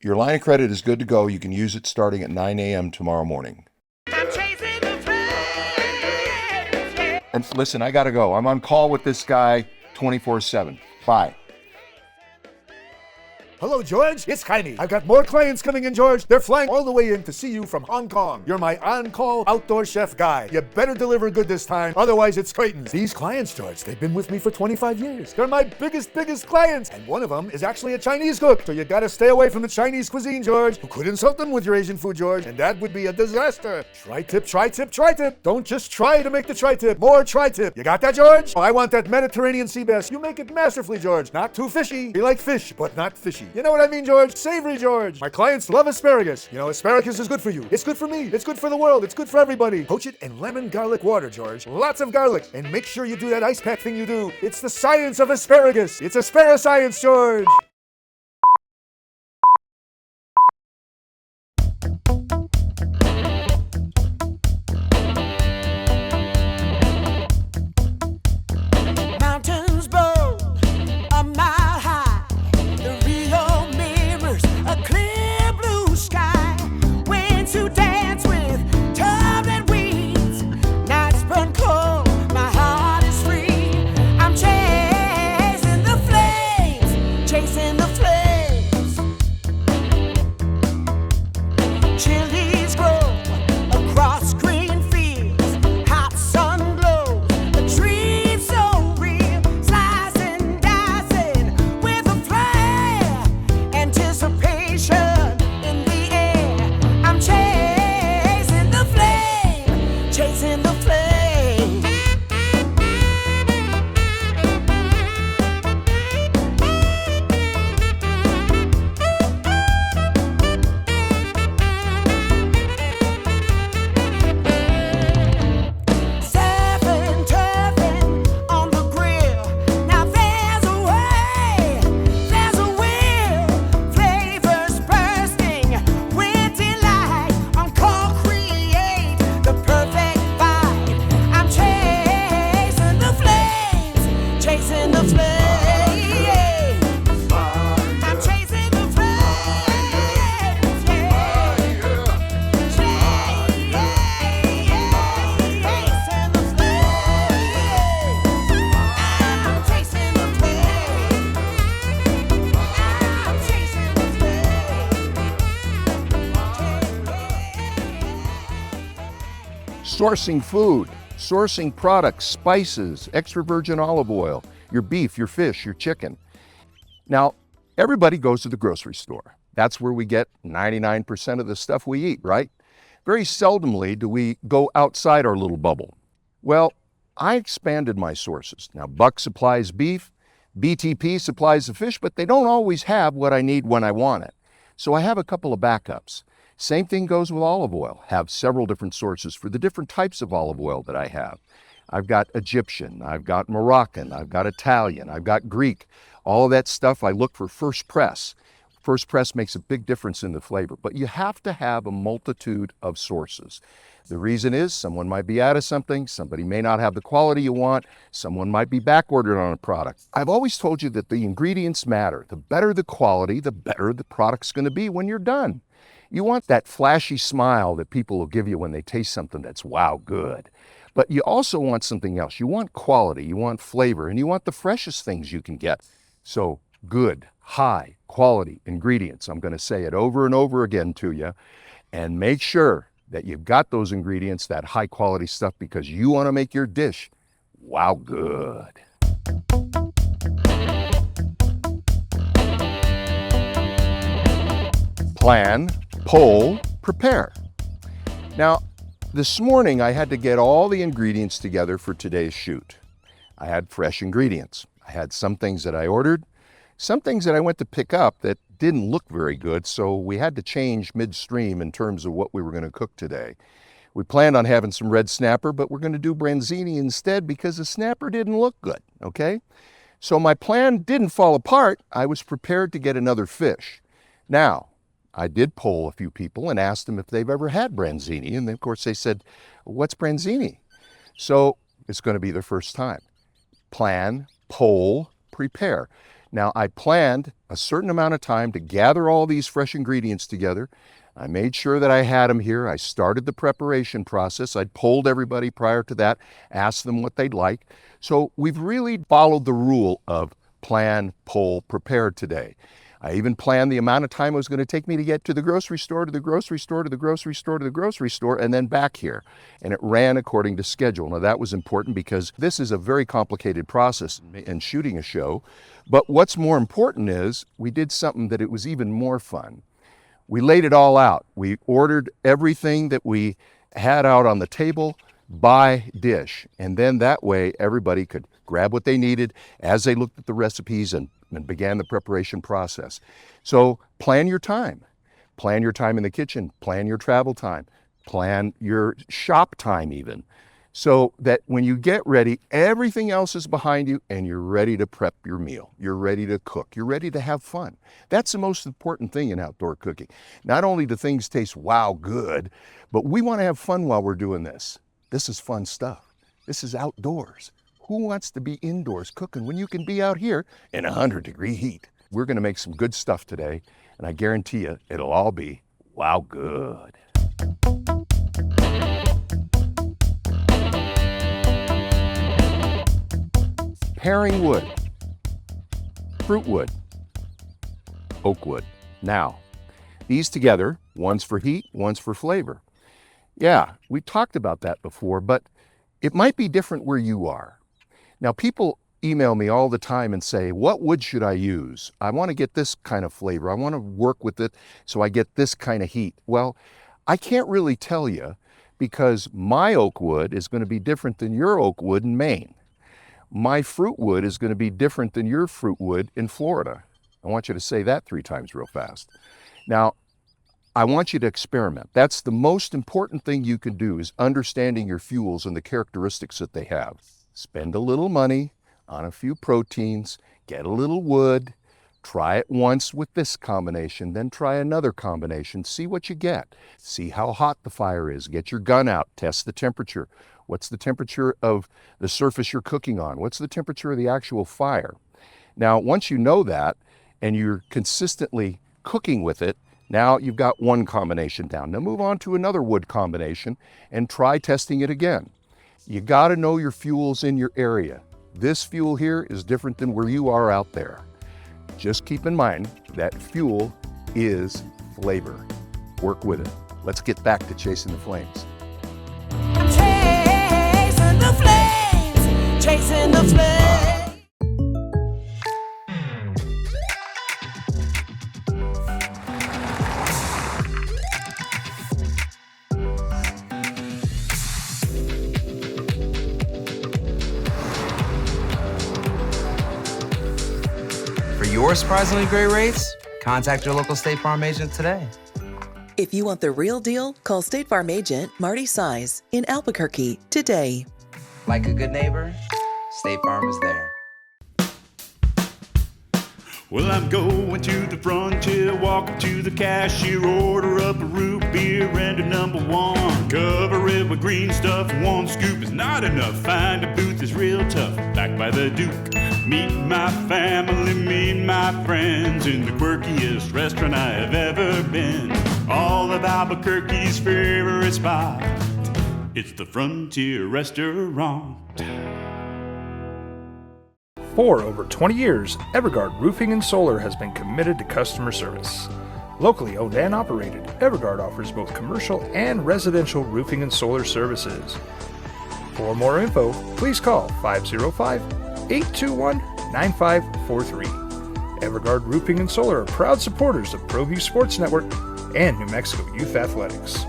Your line of credit is good to go. You can use it starting at 9 a.m. tomorrow morning. I'm chasing the flames, yeah. And listen, I gotta go. I'm on call with this guy 24/7. Bye. Hello, George. It's Heine. I've got more clients coming in, George. They're flying all the way in to see you from Hong Kong. You're my on-call outdoor chef guy. You better deliver good this time, otherwise it's Creighton's. These clients, George, they've been with me for 25 years. They're my biggest clients. And one of them is actually a Chinese cook. So you gotta stay away from the Chinese cuisine, George. You could insult them with your Asian food, George, and that would be a disaster. Tri-tip, tri-tip, tri-tip. Don't just try to make the tri-tip. More tri-tip. You got that, George? Oh, I want that Mediterranean sea bass. You make it masterfully, George. Not too fishy. Be like fish, but not fishy. You know what I mean, George? Savory, George. My clients love asparagus. You know, asparagus is good for you. It's good for me. It's good for the world. It's good for everybody. Poach it in lemon garlic water, George. Lots of garlic. And make sure you do that ice pack thing you do. It's the science of asparagus. It's asparascience, George. Mountains bold, a mile high. The Rio mirrors a clear blue sky. Went to dance with turbulent weeds. Nights burn cold, my heart is free. I'm chasing the flames, chasing the flames. Chilies grow across green fields. Hot sun glows, the dream so real. Slicing, dicing with a flare. Anticipation in the air. I'm chasing the flame, chasing the flame. Surfing, turfing on the grill. Now there's a way, there's a will. Flavors bursting with delight. On call, create the perfect bite. I'm chasing the flames, chasing the flames. I'm chasing the flames, yeah. Chasing the I'm chasing the flame. I'm chasing the Sourcing food, sourcing products, spices, extra virgin olive oil, your beef, your fish, your chicken. Now, everybody goes to the grocery store. That's where we get 99% of the stuff we eat, right? Very seldomly do we go outside our little bubble. Well, I expanded my sources. Now, Buck supplies beef, BTP supplies the fish, but they don't always have what I need when I want it. So I have a couple of backups. Same thing goes with olive oil. Have several different sources for the different types of olive oil that I have. I've got Egyptian, I've got Moroccan, I've got Italian, I've got Greek. All of that stuff I look for first press. First press makes a big difference in the flavor, but you have to have a multitude of sources. The reason is someone might be out of something, somebody may not have the quality you want, someone might be back ordered on a product. I've always told you that the ingredients matter. The better the quality, the better the product's going to be when you're done. You want that flashy smile that people will give you when they taste something that's wow good. But you also want something else. You want quality, you want flavor, and you want the freshest things you can get. So good, high quality ingredients. I'm going to say it over and over again to you. And make sure that you've got those ingredients, that high quality stuff, because you want to make your dish wow good. Plan, poll, prepare. Now, this morning I had to get all the ingredients together for today's shoot. I had fresh ingredients. I had some things that I ordered, some things that I went to pick up that didn't look very good, so we had to change midstream in terms of what we were going to cook today. We planned on having some red snapper, but we're going to do Branzini instead because the snapper didn't look good, okay? So my plan didn't fall apart. I was prepared to get another fish. Now, I did poll a few people and asked them if they've ever had Branzini, and of course they said, what's Branzini? So it's going to be their first time. Plan, poll, prepare. Now, I planned a certain amount of time to gather all these fresh ingredients together. I made sure that I had them here. I started the preparation process. I polled everybody prior to that, asked them what they'd like. So we've really followed the rule of plan, poll, prepare today. I even planned the amount of time it was going to take me to get to the grocery store, to the grocery store, to the grocery store, to the grocery store, and then back here. And it ran according to schedule. Now that was important because this is a very complicated process in shooting a show. But what's more important is we did something that it was even more fun. We laid it all out. We ordered everything that we had out on the table by dish. And then that way everybody could grab what they needed as they looked at the recipes and began the preparation process. So plan your time. Plan your time in the kitchen. Plan your travel time. Plan your shop time even. So that when you get ready, everything else is behind you and you're ready to prep your meal. You're ready to cook. You're ready to have fun. That's the most important thing in outdoor cooking. Not only do things taste wow good, but we want to have fun while we're doing this. This is fun stuff. This is outdoors. Who wants to be indoors cooking when you can be out here in 100-degree heat? We're going to make some good stuff today, and I guarantee you it'll all be wow good. Paring wood, fruit wood, oak wood. Now, these together, one's for heat, one's for flavor. Yeah, we talked about that before, but it might be different where you are. Now, people email me all the time and say, what wood should I use? I want to get this kind of flavor. I want to work with it so I get this kind of heat. Well, I can't really tell you because my oak wood is going to be different than your oak wood in Maine. My fruit wood is going to be different than your fruit wood in Florida. I want you to say that 3 times real fast. Now, I want you to experiment. That's the most important thing you can do is understanding your fuels and the characteristics that they have. Spend a little money on a few proteins, get a little wood, try it once with this combination, then try another combination, see what you get. See how hot the fire is, get your gun out, test the temperature. What's the temperature of the surface you're cooking on? What's the temperature of the actual fire? Now, once you know that and you're consistently cooking with it, now you've got one combination down. Now move on to another wood combination and try testing it again. You got to know your fuels in your area. This fuel here is different than where you are out there. Just keep in mind that fuel is flavor. Work with it. Let's get back to chasing the flames. Chasing the flames, chasing the flames. For your surprisingly great rates, contact your local State Farm agent today. If you want the real deal, call State Farm agent Marty Size in Albuquerque today. Like a good neighbor, State Farm is there. Well, I'm going to the frontier, walk up to the cashier, order up a root beer and a number 1. Cover it with green stuff, 1 scoop is not enough. Find a booth is real tough, back by the Duke. Meet my family, meet my friends in the quirkiest restaurant I have ever been. All of Albuquerque's favorite spot, it's the Frontier Restaurant. For over 20 years, Evergard Roofing and Solar has been committed to customer service. Locally owned and operated, Evergard offers both commercial and residential roofing and solar services. For more info, please call 505-821-9543. Evergard Roofing and Solar are proud supporters of ProView Sports Network and New Mexico Youth Athletics.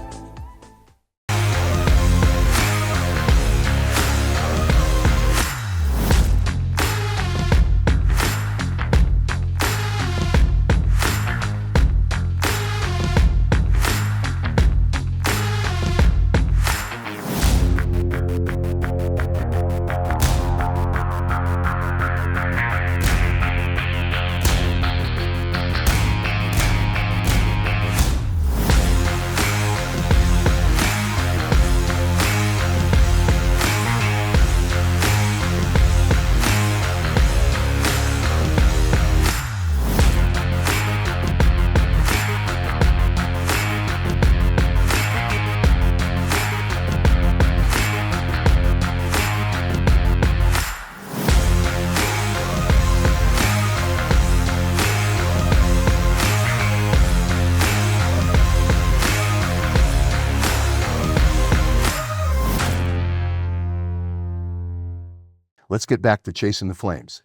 let's get back to chasing the flames.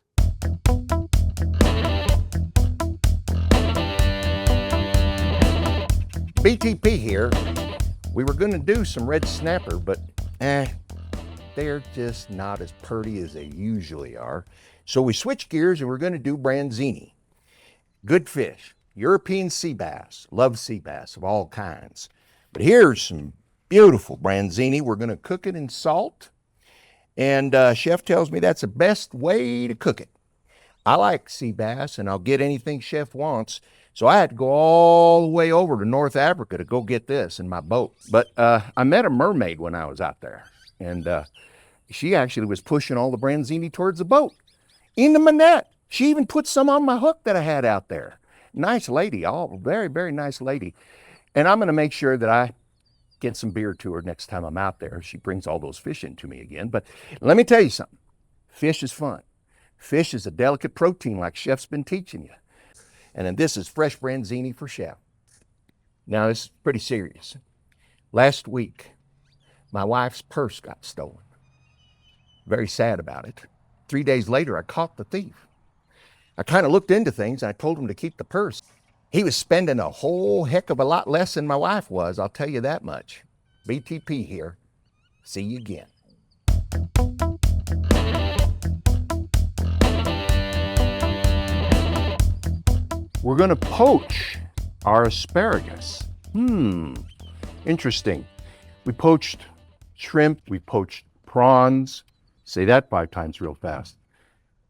BTP here. We were gonna do some red snapper, but they're just not as purty as they usually are. So we switched gears and we're gonna do Branzini. Good fish, European sea bass, love sea bass of all kinds. But here's some beautiful Branzini. We're gonna cook it in salt. And Chef tells me that's the best way to cook it. I like sea bass and I'll get anything Chef wants. So I had to go all the way over to North Africa to go get this in my boat. But I met a mermaid when I was out there. And she actually was pushing all the Branzini towards the boat. Into my net. She even put some on my hook that I had out there. Nice lady, all very, very nice lady. And I'm gonna make sure that I get some beer to her next time I'm out there. She brings all those fish in to me again. But let me tell you something. Fish is fun. Fish is a delicate protein like Chef's been teaching you. And then this is fresh Branzini for Chef. Now this is pretty serious. Last week, my wife's purse got stolen. Very sad about it. 3 days later, I caught the thief. I kind of looked into things and I told him to keep the purse. He was spending a whole heck of a lot less than my wife was, I'll tell you that much. BTP here. See you again. We're gonna poach our asparagus. Interesting. We poached shrimp, we poached prawns. Say that 5 times real fast.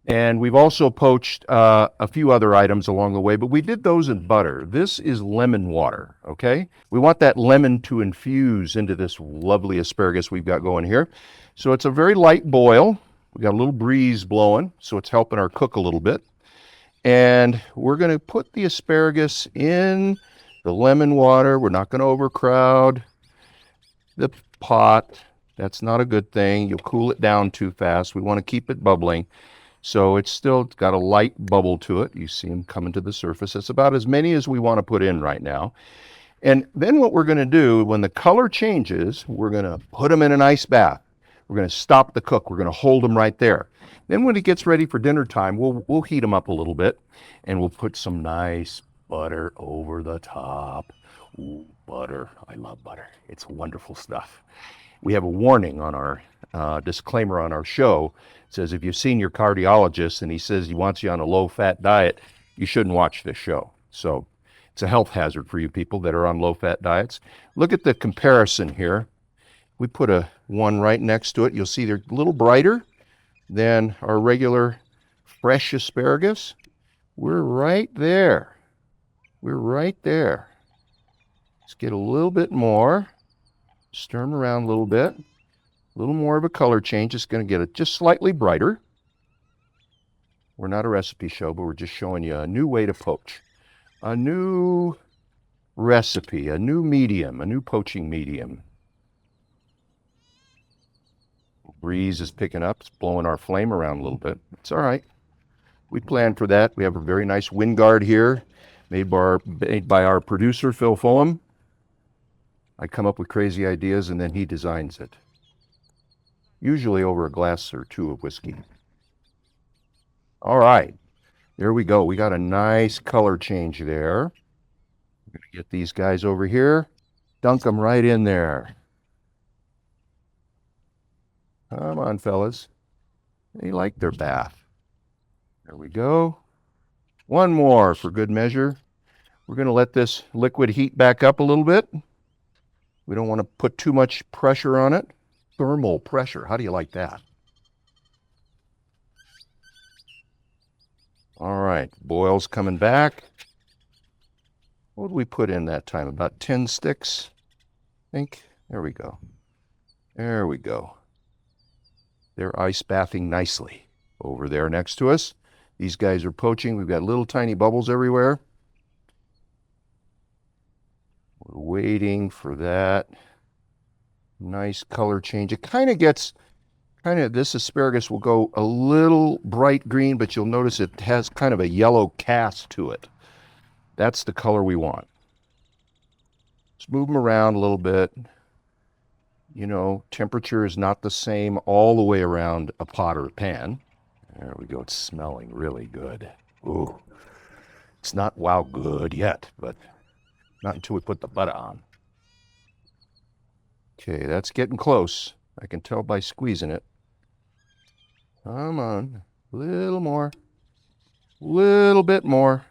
And we've also poached a few other items along the way, but we did those in butter. This is lemon water, okay? We want that lemon to infuse into this lovely asparagus we've got going here. So it's a very light boil. We got a little breeze blowing, so it's helping our cook a little bit. And we're gonna put the asparagus in the lemon water. We're not gonna overcrowd the pot. That's not a good thing. You'll cool it down too fast. We wanna keep it bubbling. So it's still got a light bubble to it. You see them coming to the surface. It's about as many as we want to put in right now. And then what we're going to do, when the color changes, we're going to put them in an ice bath. We're going to stop the cook. We're going to hold them right there. Then when it gets ready for dinner time, we'll heat them up a little bit and we'll put some nice butter over the top. Ooh, butter. I love butter. It's wonderful stuff. We have a warning on our disclaimer on our show. It says if you've seen your cardiologist and he says he wants you on a low-fat diet, you shouldn't watch this show. So it's a health hazard for you people that are on low-fat diets. Look at the comparison here. We put a one right next to it. You'll see they're a little brighter than our regular fresh asparagus. We're right there. We're right there. Let's get a little bit more. Stir them around a little bit. A little more of a color change. It's going to get it just slightly brighter. We're not a recipe show, but we're just showing you a new way to poach. A new recipe, a new medium, a new poaching medium. Breeze is picking up. It's blowing our flame around a little bit. It's all right. We planned for that. We have a very nice wind guard here made by our producer, Phil Fulham. I come up with crazy ideas and then he designs it. Usually over a glass or two of whiskey. All right, there we go. We got a nice color change there. We're gonna get these guys over here, dunk them right in there. Come on, fellas. They like their bath. There we go. One more for good measure. We're gonna let this liquid heat back up a little bit. We don't want to put too much pressure on it. Thermal pressure, how do you like that? All right, boil's coming back. What did we put in that time? About 10 sticks, I think. There we go. There we go. They're ice bathing nicely over there next to us. These guys are poaching. We've got little tiny bubbles everywhere. We're waiting for that nice color change. It kind of gets, this asparagus will go a little bright green, but you'll notice it has kind of a yellow cast to it. That's the color we want. Let's move them around a little bit. You know, temperature is not the same all the way around a pot or a pan. There we go. It's smelling really good. Ooh. It's not wow good yet, but not until we put the butter on. Okay, that's getting close. I can tell by squeezing it. Come on. A little more. Little bit more.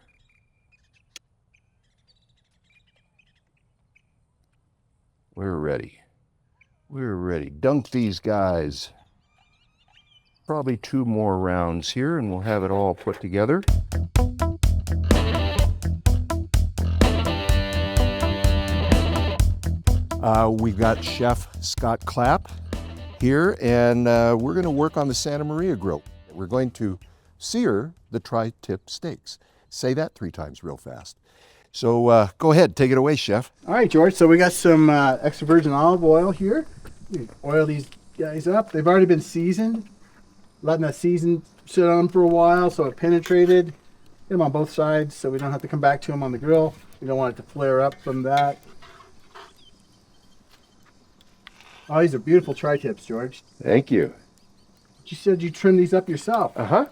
We're ready. We're ready. Dunk these guys. Probably 2 more rounds here and we'll have it all put together. We've got Chef Scott Clapp here, and we're going to work on the Santa Maria grill. We're going to sear the tri-tip steaks. Say that 3 times real fast. So go ahead, take it away, Chef. All right, George. So we got some extra virgin olive oil here. We oil these guys up. They've already been seasoned. Letting that season sit on them for a while so it penetrated. Get them on both sides so we don't have to come back to them on the grill. We don't want it to flare up from that. Oh, these are beautiful tri-tips, George. Thank you. You said you trimmed these up yourself. Uh-huh.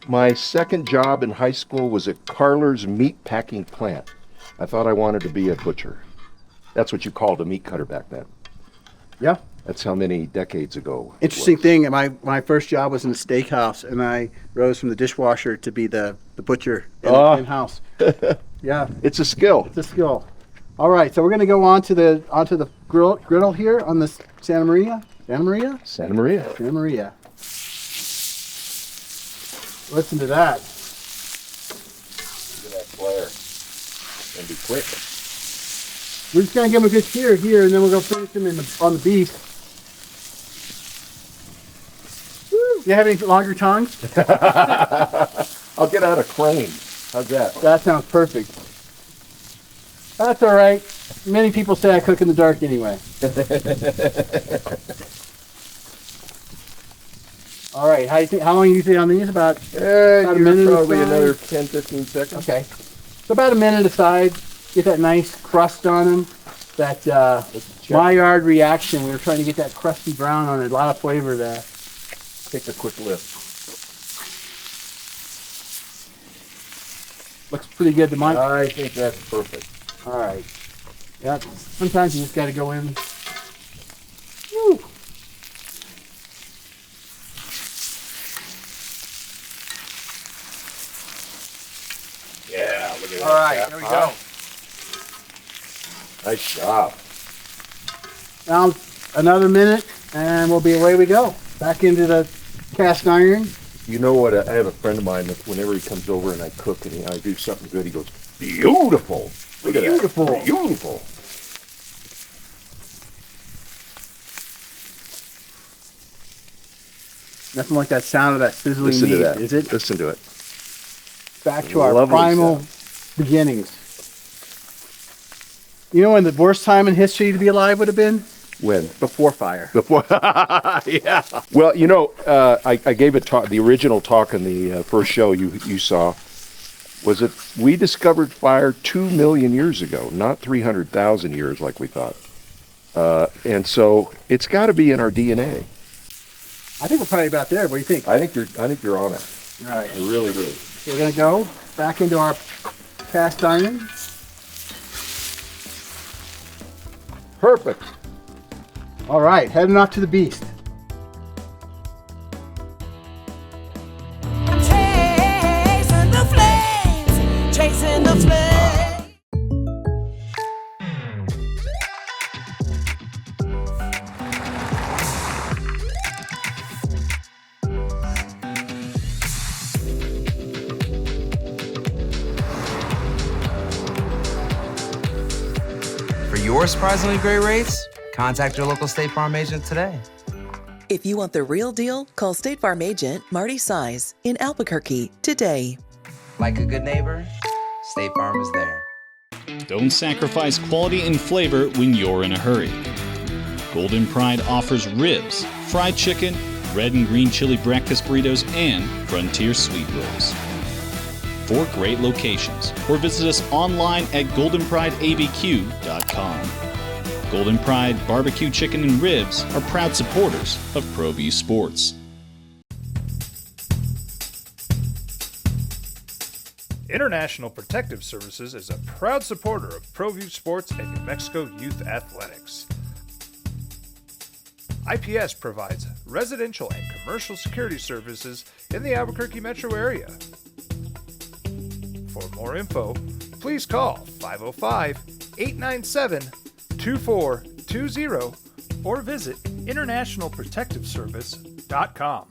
My second job in high school was at Carler's meat packing plant. I thought I wanted to be a butcher. That's what you called a meat cutter back then. Yeah. That's how many decades ago. Interesting thing, my first job was in a steakhouse, and I rose from the dishwasher to be the butcher in-house. Yeah. It's a skill. It's a skill. All right, so we're going to go onto the griddle here on the Santa Maria. Santa Maria? Santa Maria. Santa Maria. Listen to that. Look at that flare. And be quick. We're just going to give them a good sear here, and then we'll go finish them on the beef. Woo. Do you have any longer tongues? I'll get out a crane. How's that? That sounds perfect. That's all right. Many people say I cook in the dark anyway. All right. How long do you think on these? About a minute probably aside? another 10, 15 seconds. Okay. So about a minute aside. Get that nice crust on them. That Maillard reaction. We were trying to get that crusty brown on it. A lot of flavor there. Take a quick lift. Looks pretty good to mine. I think that's perfect. All right. Yep. Sometimes you just got to go in. Woo. Yeah, look at that. All right, there we go. Nice job. Now another minute, and we'll be away we go. Back into the cast iron. You know what? I have a friend of mine that whenever he comes over and I cook and I do something good, he goes, beautiful. Look at Beautiful. that. Beautiful. Nothing like that sound of that sizzling Listen meat, to that. is it? Listen to it. Back to our Lovely primal beginnings. You know when the worst time in history to be alive would have been? When? Before fire. Before, yeah. Well, you know, I gave a talk, the original talk in the first show you saw, was that we discovered fire 2 million years ago, not 300,000 years like we thought. And so it's got to be in our DNA. I think we're probably about there. What do you think? I think you're on it. All right. I really do. We're going to go back into our cast iron. Perfect. All right, heading off to the beast. Chasing the flames, chasing the flames. For your surprisingly great rates, contact your local State Farm agent today. If you want the real deal, call State Farm agent Marty Size in Albuquerque today. Like a good neighbor, State Farm is there. Don't sacrifice quality and flavor when you're in a hurry. Golden Pride offers ribs, fried chicken, red and green chili breakfast burritos, and frontier sweet rolls. 4 great locations, or visit us online at goldenprideabq.com. Golden Pride Barbecue Chicken and Ribs are proud supporters of ProView Sports. International Protective Services is a proud supporter of ProView Sports and New Mexico Youth Athletics. IPS provides residential and commercial security services in the Albuquerque metro area. For more info, please call 505-897-2420 or visit internationalprotectiveservice.com.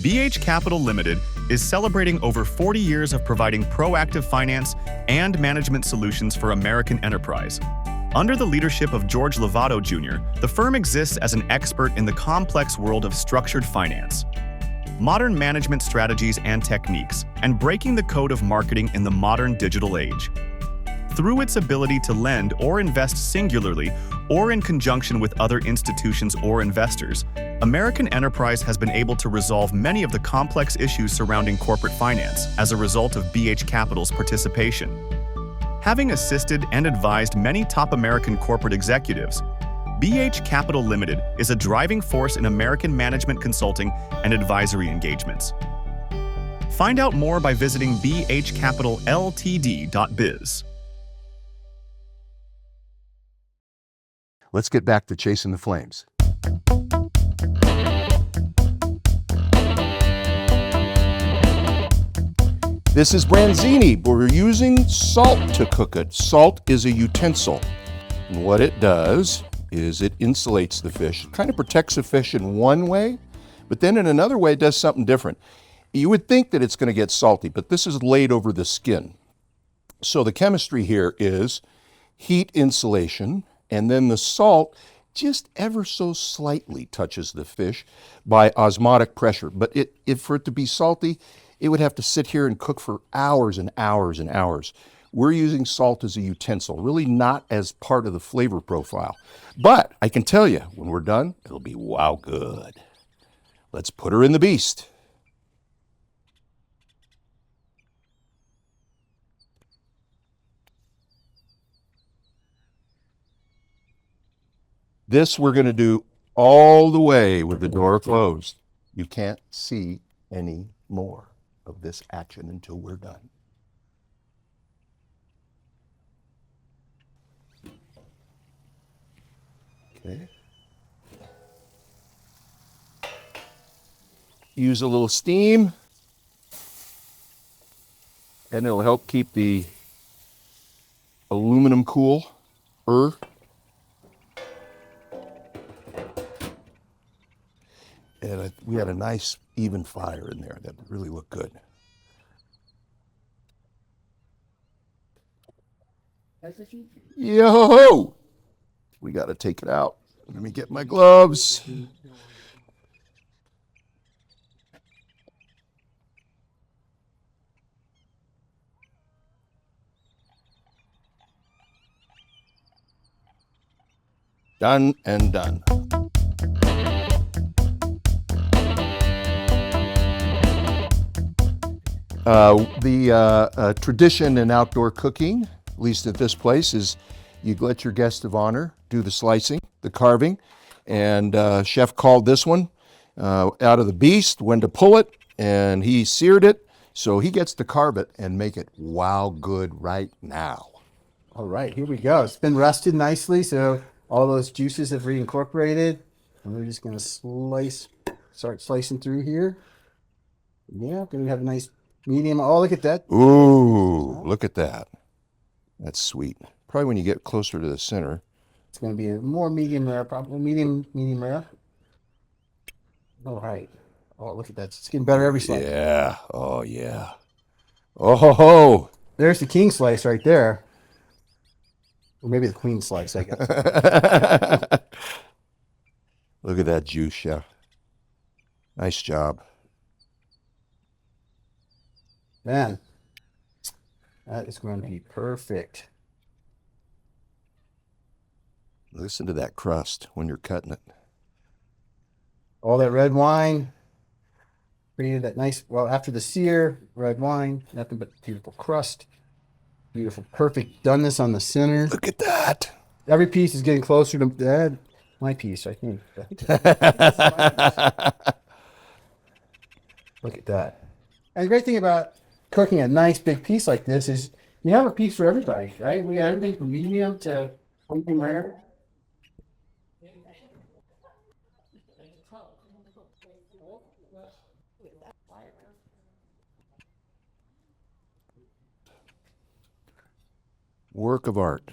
BH Capital Limited is celebrating over 40 years of providing proactive finance and management solutions for American enterprise. Under the leadership of George Lovato Jr., the firm exists as an expert in the complex world of structured finance, modern management strategies and techniques, and breaking the code of marketing in the modern digital age. Through its ability to lend or invest singularly or in conjunction with other institutions or investors, American enterprise has been able to resolve many of the complex issues surrounding corporate finance as a result of BH Capital's participation. Having assisted and advised many top American corporate executives, BH Capital Limited is a driving force in American management consulting and advisory engagements. Find out more by visiting bhcapitalltd.biz. Let's get back to chasing the flames. This is Branzini, but we're using salt to cook it. Salt is a utensil, and what it does is it insulates the fish. It kind of protects the fish in one way, but then in another way it does something different. You would think that it's going to get salty, but this is laid over the skin. So the chemistry here is heat insulation, and then the salt just ever so slightly touches the fish by osmotic pressure. But if for it to be salty, it would have to sit here and cook for hours and hours and hours. We're using salt as a utensil, really not as part of the flavor profile. But I can tell you, when we're done, it'll be wow good. Let's put her in the beast. This we're going to do all the way with the door closed. You can't see any more of this action until we're done. Okay. Use a little steam, and it'll help keep the aluminum cool. And we had a nice even fire in there that really looked good. Yo! We got to take it out. Let me get my gloves. Done and done. The tradition in outdoor cooking, at least at this place, is you let your guest of honor do the slicing, the carving, and chef called this one out of the beast, when to pull it, and he seared it, so he gets to carve it and make it wow good right now. All right, here we go. It's been rested nicely, so all those juices have reincorporated, and we're just going to start slicing through here. Yeah, going to have a nice medium. Oh, look at that. Ooh, look at that. That's sweet. Probably when you get closer to the center. It's going to be a more medium rare, probably medium rare. All right. Oh, look at that. It's getting better every slice. Yeah. Oh, yeah. Oh, ho, ho. There's the king slice right there. Or maybe the queen slice, I guess. Look at that juice, chef. Nice job. Man, That is going to be perfect. Listen to that crust when you're cutting it. All that red wine created that nice, well, after the sear, red wine, nothing but beautiful crust. Beautiful, perfect doneness on the center. Look at that. Every piece is getting closer to that. My piece, I think. Look at that. And the great thing about cooking a nice big piece like this is you have a piece for everybody, right? We got everything from medium to something rare. Work of art.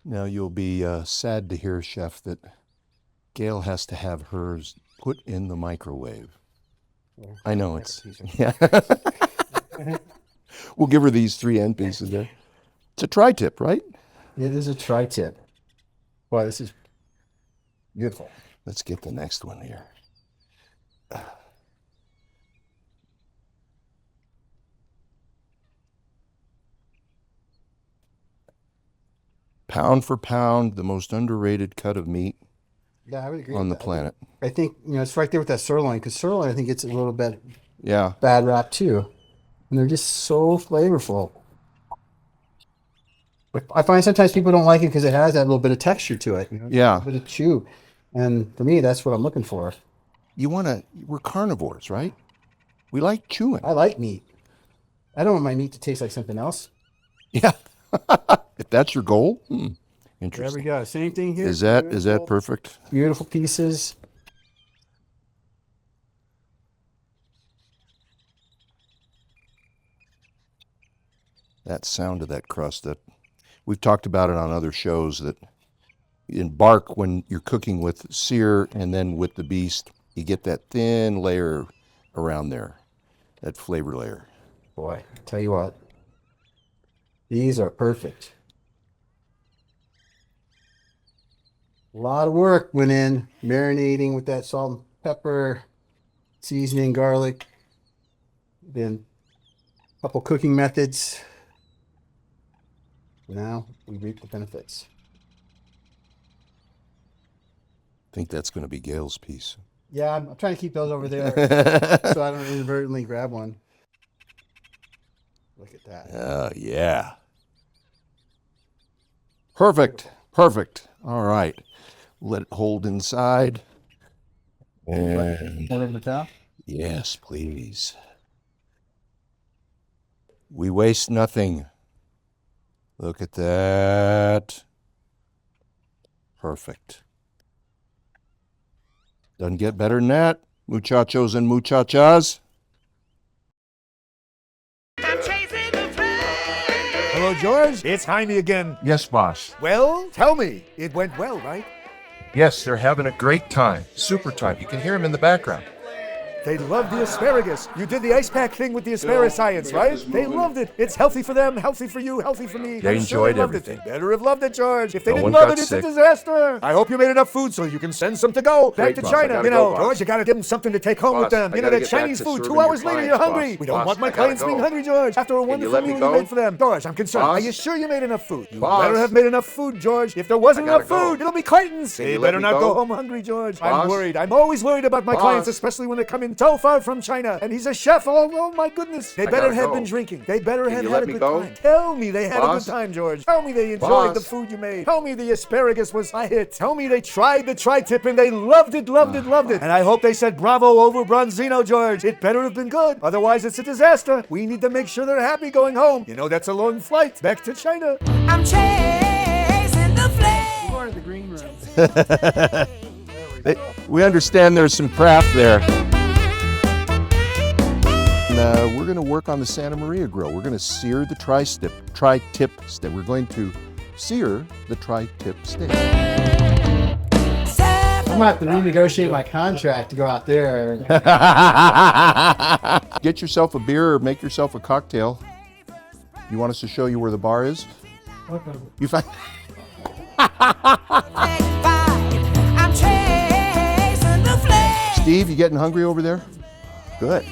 Now you'll be sad to hear, Chef, that Gail has to have hers put in the microwave. Yeah, I know it's, yeah. We'll give her these 3 end pieces there. It's a tri-tip, right? It is a tri-tip. Boy, this is beautiful. Let's get the next one here. Pound for pound, the most underrated cut of meat I would agree on the with that. planet. I think, it's right there with that sirloin, because sirloin, I think, gets a little bit bad rap too. And they're just so flavorful. But I find sometimes people don't like it because it has that little bit of texture to it. Yeah. A bit of chew. And for me, that's what I'm looking for. We're carnivores, right? We like chewing. I like meat. I don't want my meat to taste like something else. Yeah. If that's your goal, interesting. There we go. Same thing here. Is that perfect? Beautiful pieces. That sound of that crust, that we've talked about it on other shows, that in bark, when you're cooking with sear and then with the beast, you get that thin layer around there, that flavor layer. Boy, tell you what, these are perfect. A lot of work went in marinating with that salt and pepper, seasoning, garlic, then a couple cooking methods. Now we reap the benefits. I think that's going to be Gail's piece. Yeah, I'm trying to keep those over there so I don't inadvertently grab one. Look at that. Oh, yeah. Perfect. Perfect. All right. Let it hold inside. And Pour over the top? yes, please. We waste nothing. Look at that. Perfect. Doesn't get better than that, muchachos and muchachas. Hello, George. It's Jaime again. Yes, boss. Well, tell me. It went well, right? Yes, they're having a great time. Super time. You can hear them in the background. They love the asparagus. You did the ice pack thing with the asparagus science, right? They loved it. It's healthy for them, healthy for you, healthy for me. They enjoyed loved everything. It. They better have loved it, George. If they No didn't one love got it, it's sick. a disaster. I hope you made enough food so you can send some to go back Great, to boss. I China. gotta You know, go, boss. George, you gotta give them something to take home with Boss, them. I You know, gotta that get back Chinese to food, serving 2 your hours later, you're clients, hungry. boss. We don't Boss, want my I gotta clients being go. hungry, George. After a you wonderful let me meal you go? made for them. George, I'm concerned. Boss? Are you sure you made enough food? You Boss? better have made enough food, George. If there wasn't I gotta enough food, go. it'll be Clayton's. Can They you let better me not go? go home hungry, George. I'm Boss? worried. I'm always worried about my Boss? clients, especially when they come in so far from China. And he's a chef. Oh my goodness. They I better gotta have go. been drinking. They better Can have you had let a me good go? time. Tell me they had a Boss? good time, George. Tell me they enjoyed Boss? the food you made. Tell me the asparagus was a hit. Tell me they tried the tri-tip and they loved it, loved it, loved it. And I hope they said bravo over Branzino, George. It better have been good. Otherwise, it's a disaster. We need to make sure they're happy going home. You know, that's a long flight back to China. I'm chasing the flame. We're in the green room. We understand there's some craft there. And, we're going to work on the Santa Maria grill. We're going to sear the tri-tip steak. We're going to sear the tri-tip steak. I'm gonna have to renegotiate my contract to go out there. Get yourself a beer or make yourself a cocktail. You want us to show you where the bar is? You find. I'm chasing the flame. Steve, you getting hungry over there? Good.